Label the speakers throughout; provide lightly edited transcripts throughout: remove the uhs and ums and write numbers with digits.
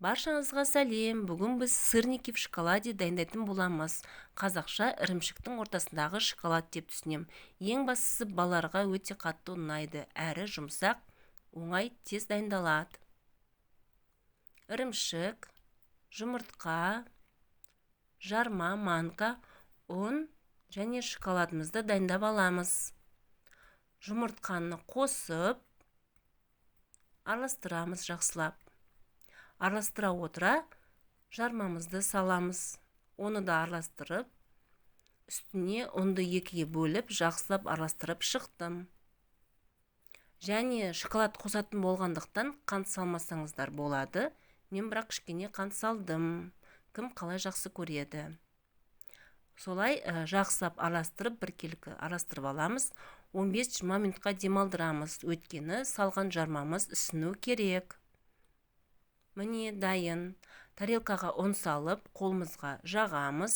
Speaker 1: Баршаңызға сәлем. Бүгін біз сырники в шоколаде дайындайтын боламыз. Қазақша ірімшіктің ортасындағы шоколад деп түсінем. Ең бастысы балаларға өте қатты ұнайды, әрі жұмсақ, оңай, тез дайындалады. Ірімшік, жұмыртқа, жарма, манка, ұн және шоколадымызды дайындап аламыз. Жұмыртқаны қосып, араластырамыз жақсылап. Араластыра отыра жармамызды саламыз. Оны да араластырып, үстіне ұнды екіге бөліп, жақсылап араластырып шықтым. Және шоколад қосатын болғандықтан қант салмасаңыздар болады. Мен бірақ кішкене қант салдым. Кім қалай жақсы көреді. Солай жақсылап араластырып, біркелкі араластырып аламыз. 15-20 минутқа демалдырамыз. Өйткені салған жармамыз ісіну керек. Міне дайын. Тарелкаға ұн салып, қолымызға жағамыз.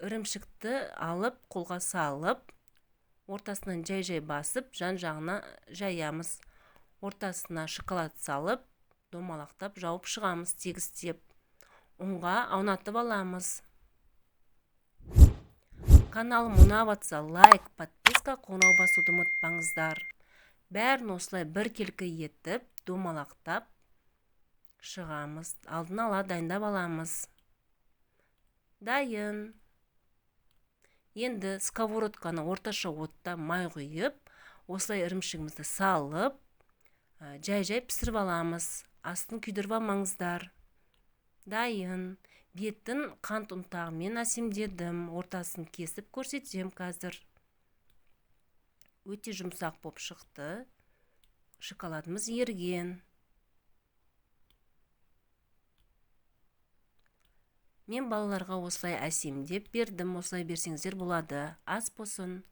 Speaker 1: Ірімшікті алып, қолға салып, ортасынан жай-жай басып, жан-жағына жаямыз. Ортасына шоколад салып, домалақтап жауып шығамыз тегістеп. Ұнға аунатып аламыз. Каналым ұнап жатса лайк, подписка, қоңырау басуды ұмытпаңыздар. Бәрін осылай біркелкі етіп, домалақтап шығамыз. Алдын ала дайындап аламыз. Дайын. Енді сковородканы орташа отта май құйып, осылай ірімшігімізді салып, жай-жай пісіріп аламыз. Астын күйдіріп алмаңыздар. Дайын. Бетін қант ұнтағымен әсемдедім. Ортасын кесіп көрсетем қазір. Өте жұмсақ боп шықты. Шоколадымыз ерген. Мен балаларға осылай әсемдеп бердім. Осылай берсеңіздер болады. Ас болсын.